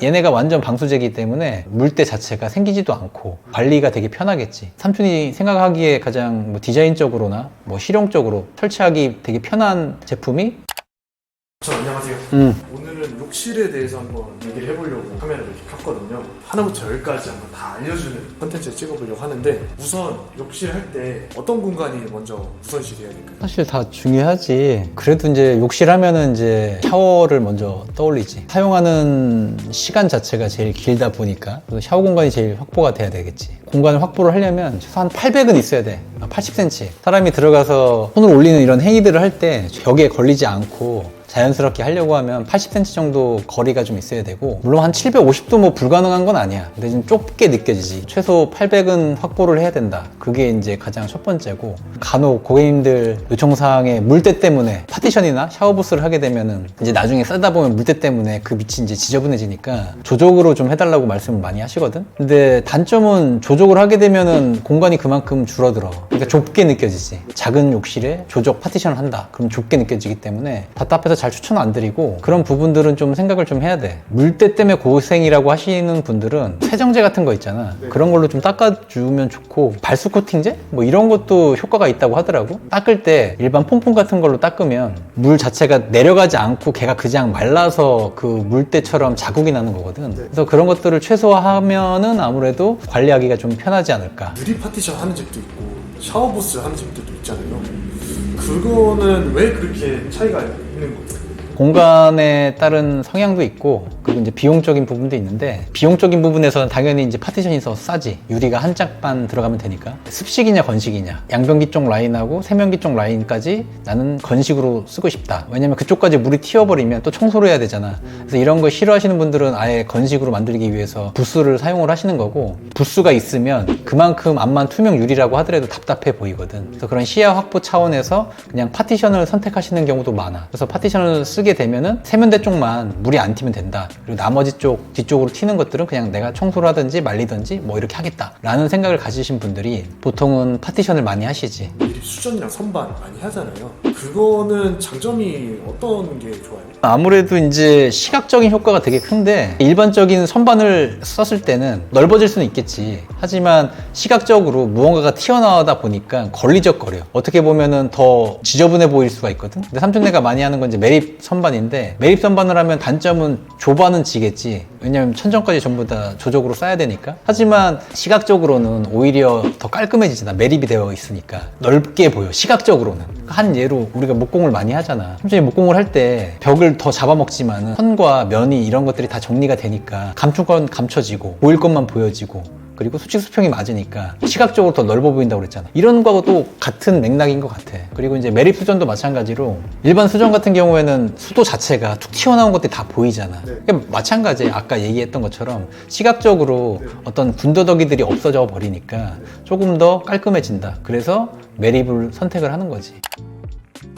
얘네가 완전 방수제이기 때문에 물때 자체가 생기지도 않고 관리가 되게 편하겠지. 삼촌이 생각하기에 가장 뭐 디자인적으로나 뭐 실용적으로 설치하기 되게 편한 제품이 안녕하세요. 오늘은 욕실에 대해서 한번 얘기를 해보려고 카메라를 이렇게 켰거든요. 하나부터 열까지 한번 다 알려주는 컨텐츠를 찍어보려고 하는데, 우선 욕실 할 때 어떤 공간이 먼저 우선시해야 될까요? 사실 다 중요하지. 그래도 이제 욕실 하면은 이제 샤워를 먼저 떠올리지. 사용하는 시간 자체가 제일 길다 보니까 샤워 공간이 제일 확보가 돼야 되겠지. 공간을 확보를 하려면 최소한 800은 있어야 돼. 80cm. 사람이 들어가서 손을 올리는 이런 행위들을 할 때 벽에 걸리지 않고 자연스럽게 하려고 하면 80cm 정도 거리가 좀 있어야 되고, 물론 한 750도 뭐 불가능한 건 아니야. 근데 좀 좁게 느껴지지. 최소 800은 확보를 해야 된다. 그게 이제 가장 첫 번째고, 간혹 고객님들 요청사항에 물때 때문에 파티션이나 샤워부스를 하게 되면은 이제 나중에 쓰다 보면 물때 때문에 그 밑이 이제 지저분해지니까 조족으로 좀 해달라고 말씀을 많이 하시거든. 근데 단점은 조족을 하게 되면은 공간이 그만큼 줄어들어. 그러니까 좁게 느껴지지. 작은 욕실에 조족 파티션을 한다. 그럼 좁게 느껴지기 때문에 답답해서 잘 추천 안 드리고, 그런 부분들은 좀 생각을 좀 해야 돼. 물때 때문에 고생이라고 하시는 분들은 세정제 같은 거 있잖아. 그런 걸로 좀 닦아주면 좋고, 발수 코팅제? 뭐 이런 것도 효과가 있다고 하더라고. 닦을 때 일반 퐁퐁 같은 걸로 닦으면 물 자체가 내려가지 않고 걔가 그냥 말라서 그 물때처럼 자국이 나는 거거든. 그래서 그런 것들을 최소화하면은 아무래도 관리하기가 좀 편하지 않을까. 유리 파티션 하는 집도 있고 샤워부스 하는 집들도 있잖아요. 그거는 왜 그렇게 차이가 있는 거죠? 공간에 따른 성향도 있고, 그리고 이제 비용적인 부분도 있는데, 비용적인 부분에서는 당연히 이제 파티션이 더 싸지. 유리가 한 짝만 들어가면 되니까. 습식이냐 건식이냐, 양변기 쪽 라인하고 세면기 쪽 라인까지 나는 건식으로 쓰고 싶다. 왜냐면 그쪽까지 물이 튀어버리면 또 청소를 해야 되잖아. 그래서 이런 거 싫어하시는 분들은 아예 건식으로 만들기 위해서 부스를 사용을 하시는 거고, 부스가 있으면 그만큼 앞만 투명 유리라고 하더라도 답답해 보이거든. 그래서 그런 시야 확보 차원에서 그냥 파티션을 선택하시는 경우도 많아. 그래서 파티션을 쓰게 되면은 세면대 쪽만 물이 안 튀면 된다. 그리고 나머지 쪽 뒤쪽으로 튀는 것들은 그냥 내가 청소를 하든지 말리든지 뭐 이렇게 하겠다 라는 생각을 가지신 분들이 보통은 파티션을 많이 하시지. 미리 수전이랑 선반 많이 하잖아요. 그거는 장점이 어떤 게 좋아요? 아무래도 이제 시각적인 효과가 되게 큰데, 일반적인 선반을 썼을 때는 넓어질 수는 있겠지. 하지만 시각적으로 무언가가 튀어나오다 보니까 걸리적거려. 어떻게 보면은 더 지저분해 보일 수가 있거든. 근데 삼촌네가 많이 하는 건 이제 매립 선반인데, 매립 선반을 하면 단점은 좁아는 지겠지. 왜냐면 천정까지 전부 다 조적으로 쌓아야 되니까. 하지만 시각적으로는 오히려 더 깔끔해지잖아. 매립이 되어 있으니까 넓게 보여, 시각적으로는. 한 예로 우리가 목공을 많이 하잖아. 삼촌이 목공을 할 때 벽을 더 잡아먹지만 선과 면이 이런 것들이 다 정리가 되니까 감출 건 감춰지고 보일 것만 보여지고, 그리고 수직 수평이 맞으니까 시각적으로 더 넓어 보인다고 그랬잖아. 이런 거하고도 같은 맥락인 것 같아. 그리고 이제 매립 수전도 마찬가지로, 일반 수전 같은 경우에는 수도 자체가 툭 튀어나온 것들이 다 보이잖아. 그러니까 마찬가지에 아까 얘기했던 것처럼 시각적으로 어떤 군더더기들이 없어져 버리니까 조금 더 깔끔해진다. 그래서 매립을 선택을 하는 거지.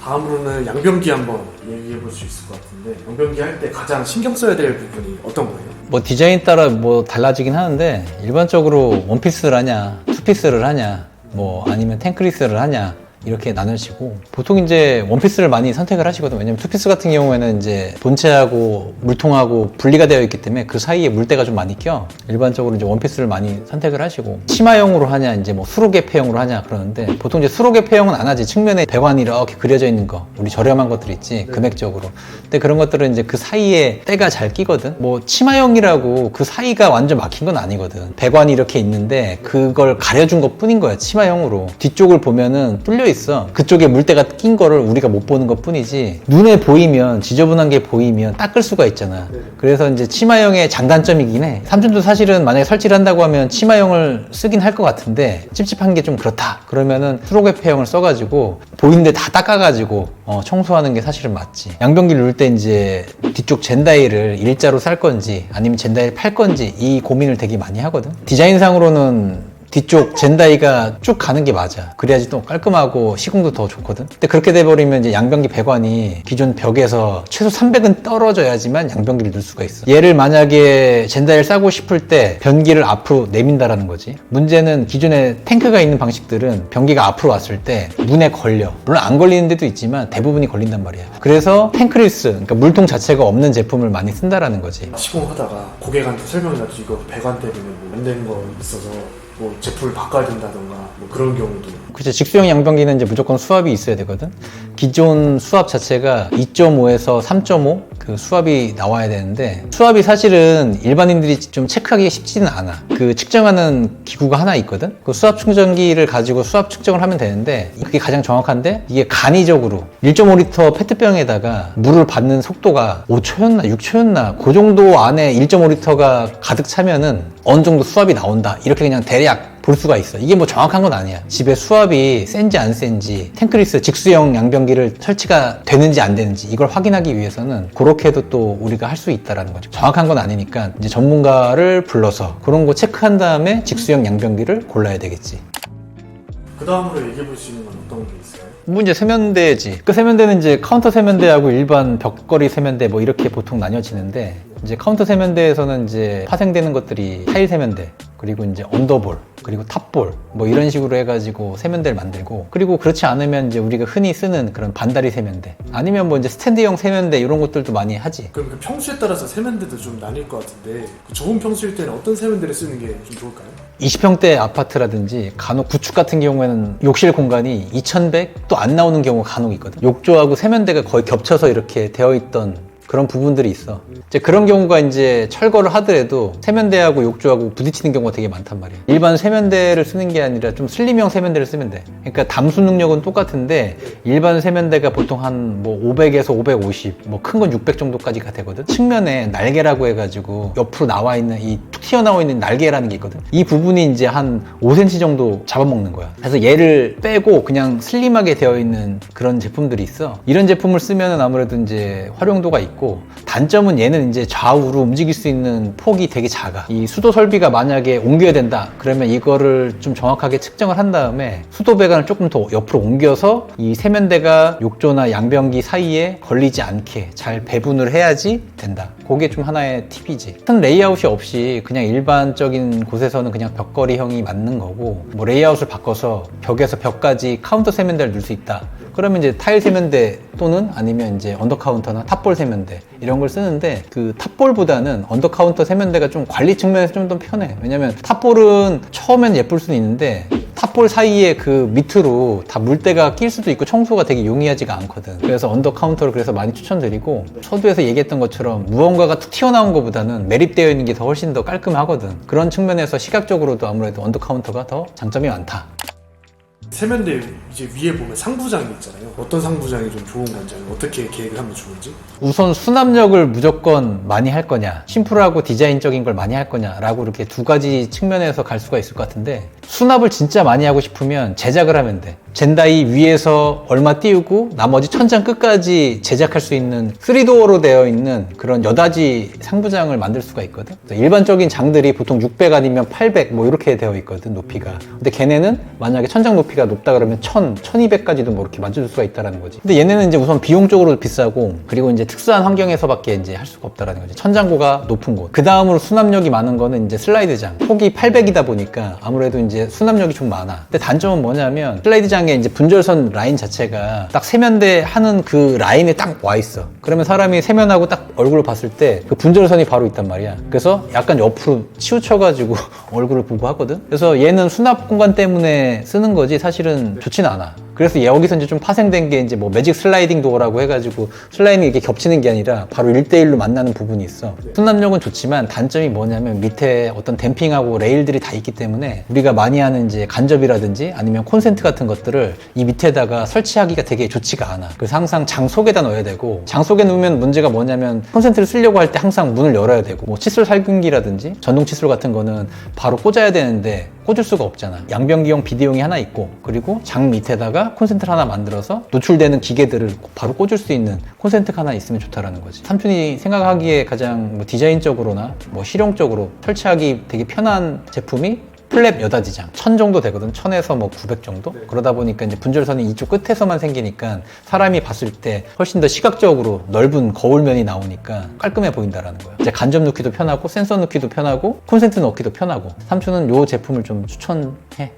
다음으로는 양변기 한번 얘기해 볼 수 있을 것 같은데, 양변기 할 때 가장 신경 써야 될 부분이 어떤 거예요? 뭐 디자인 따라 뭐 달라지긴 하는데, 일반적으로 원피스를 하냐, 투피스를 하냐, 뭐 아니면 탱크리스를 하냐, 이렇게 나누시고, 보통 이제 원피스를 많이 선택을 하시거든. 왜냐면 투피스 같은 경우에는 이제 본체하고 물통하고 분리가 되어 있기 때문에 그 사이에 물때가 좀 많이 껴. 일반적으로 이제 원피스를 많이 선택을 하시고, 치마용으로 하냐, 이제 뭐 수로개 폐용으로 하냐 그러는데, 보통 이제 수로개 폐용은 안 하지. 측면에 배관이 이렇게 그려져 있는 거, 우리 저렴한 것들 있지, 금액적으로. 근데 그런 것들은 이제 그 사이에 때가 잘 끼거든. 뭐 치마용이라고 그 사이가 완전 막힌 건 아니거든. 배관이 이렇게 있는데 그걸 가려준 것 뿐인 거야, 치마용으로. 뒤쪽을 보면은 뚫려 있어. 그쪽에 물때가 낀 거를 우리가 못 보는 것 뿐이지, 눈에 보이면, 지저분한 게 보이면 닦을 수가 있잖아. 그래서 이제 치마용의 장단점이긴 해. 삼촌도 사실은 만약에 설치를 한다고 하면 치마용을 쓰긴 할 것 같은데, 찝찝한 게 좀 그렇다 그러면은 수로개 폐용을 써가지고 보이는데 다 닦아가지고 청소하는 게 사실은 맞지. 양변기를 넣을 때 이제 뒤쪽 젠다일을 일자로 쌀 건지 아니면 젠다일 팔 건지 이 고민을 되게 많이 하거든. 디자인상으로는 뒤쪽 젠다이가 쭉 가는 게 맞아. 그래야지 또 깔끔하고 시공도 더 좋거든. 근데 그렇게 돼버리면 이제 양변기 배관이 기존 벽에서 최소 300은 떨어져야지만 양변기를 넣을 수가 있어. 얘를 만약에 젠다이를 싸고 싶을 때 변기를 앞으로 내민다라는 거지. 문제는 기존에 탱크가 있는 방식들은 변기가 앞으로 왔을 때 문에 걸려. 물론 안 걸리는 데도 있지만 대부분이 걸린단 말이야. 그래서 탱크리스, 그러니까 물통 자체가 없는 제품을 많이 쓴다라는 거지. 시공하다가 고객한테 설명해가지고 이거 배관 때문에 뭐 안 되는 거 있어서 뭐 제품을 바꿔야 된다던가 뭐 그런 경우도. 그렇죠. 직수형 양변기는 이제 무조건 수압이 있어야 되거든. 기존 수압 자체가 2.5에서 3.5 그 수압이 나와야 되는데 수압이 사실은 일반인들이 좀 체크하기 쉽지는 않아. 그 측정하는 기구가 하나 있거든. 그 수압 측정기를 가지고 수압 측정을 하면 되는데 그게 가장 정확한데 이게 간이적으로 1.5리터 페트병에다가 물을 받는 속도가 5초였나 6초였나 그 정도 안에 1.5리터가 가득 차면은 어느 정도 수압이 나온다. 이렇게 그냥 대략 볼 수가 있어. 이게 뭐 정확한 건 아니야. 집에 수압이 센지 안 센지 탱크리스 직수형 양변기를 설치가 되는지 안 되는지 이걸 확인하기 위해서는 그렇게도 또 우리가 할 수 있다라는 거죠. 정확한 건 아니니까 이제 전문가를 불러서 그런 거 체크한 다음에 직수형 양변기를 골라야 되겠지. 그 다음으로 얘기해 볼 수 있는 건 어떤 게 있어요? 뭐 이제 세면대지. 그 세면대는 이제 카운터 세면대하고 일반 벽걸이 세면대 뭐 이렇게 보통 나뉘어지는데 이제 카운터 세면대에서는 이제 파생되는 것들이 타일 세면대 그리고 이제 언더볼 그리고 탑볼 뭐 이런 식으로 해가지고 세면대를 만들고 그리고 그렇지 않으면 이제 우리가 흔히 쓰는 그런 반다리 세면대 아니면 뭐 이제 스탠드형 세면대 이런 것들도 많이 하지. 그럼 그 평수에 따라서 세면대도 좀 나뉠 것 같은데 그 좁은 평수일 때는 어떤 세면대를 쓰는 게 좀 좋을까요? 20평대 아파트라든지 간혹 구축 같은 경우에는 욕실 공간이 2100도 안 나오는 경우가 간혹 있거든. 욕조하고 세면대가 거의 겹쳐서 이렇게 되어 있던 그런 부분들이 있어. 이제 그런 경우가 이제 철거를 하더라도 세면대하고 욕조하고 부딪히는 경우가 되게 많단 말이야. 일반 세면대를 쓰는 게 아니라 좀 슬림형 세면대를 쓰면 돼. 그러니까 담수 능력은 똑같은데 일반 세면대가 보통 한 뭐 500에서 550, 뭐 큰 건 600 정도까지가 되거든. 측면에 날개라고 해가지고 옆으로 나와 있는 이 툭 튀어나와 있는 날개라는 게 있거든. 이 부분이 이제 한 5cm 정도 잡아먹는 거야. 그래서 얘를 빼고 그냥 슬림하게 되어 있는 그런 제품들이 있어. 이런 제품을 쓰면은 아무래도 이제 활용도가 있고 단점은 얘는 이제 좌우로 움직일 수 있는 폭이 되게 작아. 이 수도 설비가 만약에 옮겨야 된다 그러면 이거를 좀 정확하게 측정을 한 다음에 수도 배관을 조금 더 옆으로 옮겨서 이 세면대가 욕조나 양변기 사이에 걸리지 않게 잘 배분을 해야지 된다. 그게 좀 하나의 팁이지. 큰 레이아웃이 없이 그냥 일반적인 곳에서는 그냥 벽걸이형이 맞는 거고 뭐 레이아웃을 바꿔서 벽에서 벽까지 카운터 세면대를 넣을 수 있다. 그러면 이제 타일 세면대 또는 아니면 이제 언더카운터나 탑볼 세면대 이런 걸 쓰는데 그 탑볼보다는 언더카운터 세면대가 좀 관리 측면에서 좀 더 편해. 왜냐면 탑볼은 처음엔 예쁠 수는 있는데 탑볼 사이에 그 밑으로 다 물때가 낄 수도 있고 청소가 되게 용이하지가 않거든. 그래서 언더카운터를 그래서 많이 추천드리고 서두에서 얘기했던 것처럼 무언가가 툭 튀어나온 것보다는 매립되어 있는 게 더 훨씬 더 깔끔하거든. 그런 측면에서 시각적으로도 아무래도 언더카운터가 더 장점이 많다. 세면대 이제 위에 보면 상부장이 있잖아요. 어떤 상부장이 좀 좋은 건지 어떻게 계획을 하면 좋은지. 우선 수납력을 무조건 많이 할 거냐 심플하고 디자인적인 걸 많이 할 거냐 라고 이렇게 두 가지 측면에서 갈 수가 있을 것 같은데 수납을 진짜 많이 하고 싶으면 제작을 하면 돼. 젠다이 위에서 얼마 띄우고 나머지 천장 끝까지 제작할 수 있는 3도어로 되어 있는 그런 여닫이 상부장을 만들 수가 있거든. 일반적인 장들이 보통 600 아니면 800 뭐 이렇게 되어 있거든 높이가. 근데 걔네는 만약에 천장 높이가 높다 그러면 1000, 1200까지도 뭐 이렇게 만들 수가 있다는 거지. 근데 얘네는 이제 우선 비용적으로 비싸고 그리고 이제 특수한 환경에서밖에 이제 할 수가 없다라는 거지. 천장고가 높은 곳. 그 다음으로 수납력이 많은 거는 이제 슬라이드장. 폭이 800이다 보니까 아무래도 이제 수납력이 좀 많아. 근데 단점은 뭐냐면 슬라이드장에 이제 분절선 라인 자체가 딱 세면대 하는 그 라인에 딱 와 있어. 그러면 사람이 세면하고 딱 얼굴을 봤을 때 그 분절선이 바로 있단 말이야. 그래서 약간 옆으로 치우쳐가지고 얼굴을 보고 하거든. 그래서 얘는 수납 공간 때문에 쓰는 거지 사실은 좋지는 않아. 그래서 여기서 이제 좀 파생된 게 이제 뭐 매직 슬라이딩 도어라고 해가지고 슬라이딩이 이렇게 겹치는 게 아니라 바로 1대1로 만나는 부분이 있어. 수납력은 좋지만 단점이 뭐냐면 밑에 어떤 댐핑하고 레일들이 다 있기 때문에 우리가 많이 하는 이제 간접이라든지 아니면 콘센트 같은 것들을 이 밑에다가 설치하기가 되게 좋지가 않아. 그래서 항상 장 속에다 넣어야 되고 장 속에 넣으면 문제가 뭐냐면 콘센트를 쓰려고 할 때 항상 문을 열어야 되고 뭐 칫솔 살균기라든지 전동 칫솔 같은 거는 바로 꽂아야 되는데 꽂을 수가 없잖아. 양변기용 비대용이 하나 있고 그리고 장 밑에다가 콘센트를 하나 만들어서 노출되는 기계들을 바로 꽂을 수 있는 콘센트가 하나 있으면 좋다라는 거지. 삼촌이 생각하기에 가장 뭐 디자인적으로나 뭐 실용적으로 설치하기 되게 편한 제품이 플랩 여닫이장 1000 정도 되거든. 1000에서 뭐 900 정도? 네. 그러다 보니까 이제 분절선이 이쪽 끝에서만 생기니까 사람이 봤을 때 훨씬 더 시각적으로 넓은 거울면이 나오니까 깔끔해 보인다라는 거야. 이제 간접 넣기도 편하고 센서 넣기도 편하고 콘센트 넣기도 편하고 삼촌은 요 제품을 좀 추천해.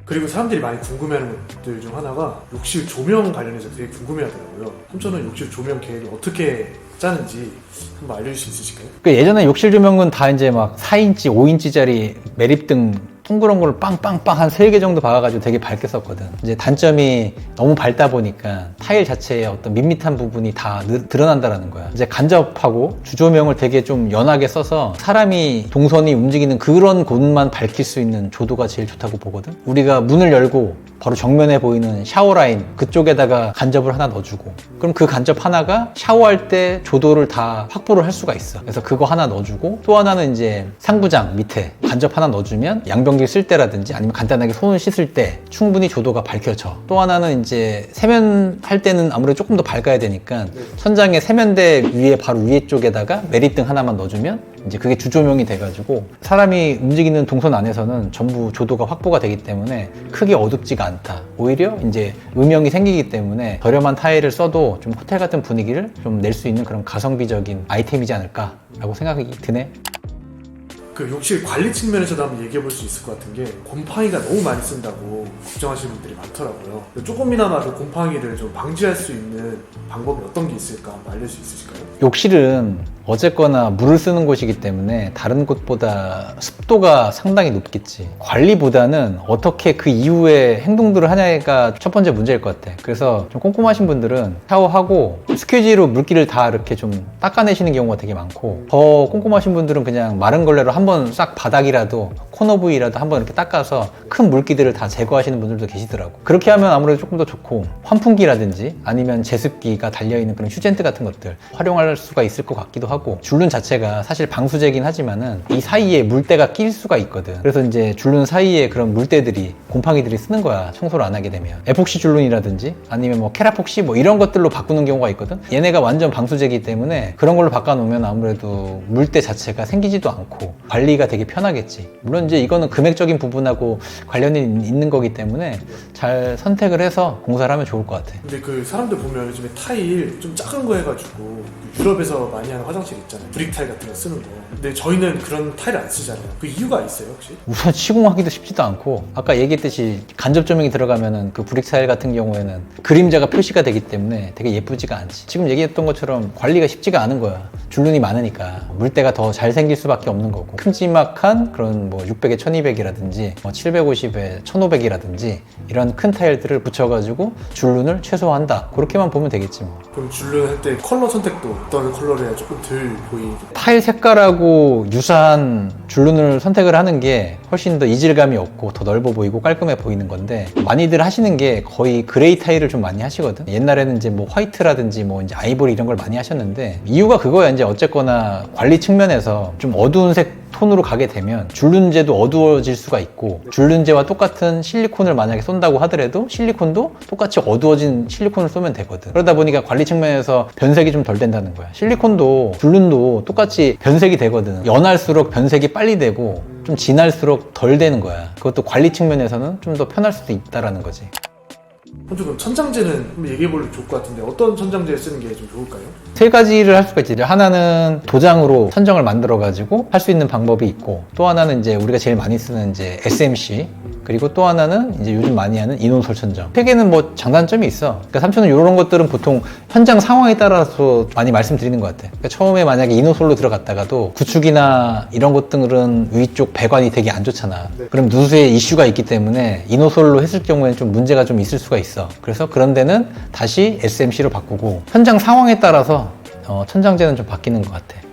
그리고 사람들이 많이 궁금해하는 것들 중 하나가 욕실 조명 관련해서 되게 궁금해하더라고요. 삼촌은 욕실 조명 계획을 어떻게 짜는지 한번 알려줄 수 있으실까요? 그 예전에 욕실 조명은 다 이제 막 4인치, 5인치짜리 매립등 둥그런 걸 빵빵빵 한 3개 정도 박아가지고 되게 밝게 썼거든. 이제 단점이 너무 밝다 보니까 타일 자체의 어떤 밋밋한 부분이 다 드러난다라는 거야. 이제 간접하고 주조명을 되게 좀 연하게 써서 사람이 동선이 움직이는 그런 곳만 밝힐 수 있는 조도가 제일 좋다고 보거든. 우리가 문을 열고 바로 정면에 보이는 샤워 라인 그쪽에다가 간접을 하나 넣어주고, 그럼 그 간접 하나가 샤워할 때 조도를 다 확보를 할 수가 있어. 그래서 그거 하나 넣어주고, 또 하나는 이제 상부장 밑에 간접 하나 넣어주면 양변기 쓸 때라든지 아니면 간단하게 손을 씻을 때 충분히 조도가 밝혀져. 또 하나는 이제 세면 할 때는 아무래도 조금 더 밝아야 되니까 천장에 세면대 위에 바로 위에 쪽에다가 매립등 하나만 넣어주면 이제 그게 주조명이 돼가지고 사람이 움직이는 동선 안에서는 전부 조도가 확보가 되기 때문에 크게 어둡지가 않다. 오히려 이제 음영이 생기기 때문에 저렴한 타일을 써도 좀 호텔 같은 분위기를 좀 낼 수 있는 그런 가성비적인 아이템이지 않을까라고 생각이 드네. 그 욕실 관리 측면에서도 한번 얘기해 볼 수 있을 것 같은 게, 곰팡이가 너무 많이 쓴다고 걱정하시는 분들이 많더라고요. 조금이나마 그 곰팡이를 좀 방지할 수 있는 방법이 어떤 게 있을까 한번 알려줄 수 있으실까요? 욕실은 어쨌거나 물을 쓰는 곳이기 때문에 다른 곳보다 습도가 상당히 높겠지. 관리보다는 어떻게 그 이후에 행동들을 하냐가 첫 번째 문제일 것 같아. 그래서 좀 꼼꼼하신 분들은 샤워하고 스퀴지로 물기를 다 이렇게 좀 닦아내시는 경우가 되게 많고, 더 꼼꼼하신 분들은 그냥 마른 걸레로 한번 싹 바닥이라도 코너 부위라도 한번 이렇게 닦아서 큰 물기들을 다 제거하시는 분들도 계시더라고. 그렇게 하면 아무래도 조금 더 좋고, 환풍기라든지 아니면 제습기가 달려있는 그런 휴젠트 같은 것들 활용할 수가 있을 것 같기도 하고, 줄눈 자체가 사실 방수제긴 하지만은 이 사이에 물때가 낄 수가 있거든. 그래서 이제 줄눈 사이에 그런 물때들이 곰팡이들이 쓰는 거야, 청소를 안 하게 되면. 에폭시 줄눈이라든지 아니면 뭐 케라폭시 뭐 이런 것들로 바꾸는 경우가 있거든. 얘네가 완전 방수제이기 때문에 그런 걸로 바꿔놓으면 아무래도 물때 자체가 생기지도 않고 관리가 되게 편하겠지. 물론 이제 이거는 금액적인 부분하고 관련이 있는 거기 때문에 잘 선택을 해서 공사를 하면 좋을 것 같아. 근데 그 사람들 보면 요즘에 타일 좀 작은 거 해가지고 유럽에서 많이 하는 화장실 있잖아요. 브릭 타일 같은 거 쓰는 거. 근데 저희는 그런 타일 안 쓰잖아요. 그 이유가 있어요, 혹시? 우선 시공하기도 쉽지도 않고, 아까 얘기했듯이 간접 조명이 들어가면은 그 브릭 타일 같은 경우에는 그림자가 표시가 되기 때문에 되게 예쁘지가 않지. 지금 얘기했던 것처럼 관리가 쉽지가 않은 거야. 줄눈이 많으니까 물때가 더 잘 생길 수밖에 없는 거고, 큼지막한 그런 뭐 600에 1200이라든지 뭐 750에 1500이라든지 이런 큰 타일들을 붙여가지고 줄눈을 최소화한다. 그렇게만 보면 되겠지 뭐. 그럼 줄눈 할 때 컬러 선택도 어떤 컬러를 해야 조금 덜 보이게? 타일 색깔하고 유사한 줄눈을 선택을 하는 게 훨씬 더 이질감이 없고 더 넓어 보이고 깔끔해 보이는 건데, 많이들 하시는 게 거의 그레이 타일을 좀 많이 하시거든. 옛날에는 이제 뭐 화이트라든지 뭐 이제 아이보리 이런 걸 많이 하셨는데, 이유가 그거야. 이제 어쨌거나 관리 측면에서 좀 어두운 색 톤으로 가게 되면 줄눈재도 어두워질 수가 있고, 줄눈재와 똑같은 실리콘을 만약에 쏜다고 하더라도 실리콘도 똑같이 어두워진 실리콘을 쏘면 되거든. 그러다 보니까 관리 측면에서 변색이 좀 덜 된다는 거야. 실리콘도 줄눈도 똑같이 변색이 되거든. 연할수록 변색이 빨리 되고 좀 진할수록 덜 되는 거야. 그것도 관리 측면에서는 좀 더 편할 수도 있다라는 거지. 그럼 천장재는 한번 얘기해보면 좋을 것 같은데, 어떤 천장재 쓰는 게 좀 좋을까요? 세 가지를 할 수가 있지. 하나는 도장으로 천정을 만들어 가지고 할 수 있는 방법이 있고, 또 하나는 이제 우리가 제일 많이 쓰는 이제 SMC, 그리고 또 하나는 이제 요즘 많이 하는 이노솔 천정. 세 개는 뭐 장단점이 있어. 그러니까 삼촌은 이런 것들은 보통 현장 상황에 따라서 많이 말씀드리는 것 같아. 그러니까 처음에 만약에 이노솔로 들어갔다가도 구축이나 이런 것들은 위쪽 배관이 되게 안 좋잖아. 네. 그럼 누수에 이슈가 있기 때문에 이노솔로 했을 경우에는 좀 문제가 좀 있을 수가 있어. 그래서 그런 데는 다시 SMC로 바꾸고, 현장 상황에 따라서 천장재는 좀 바뀌는 것 같아.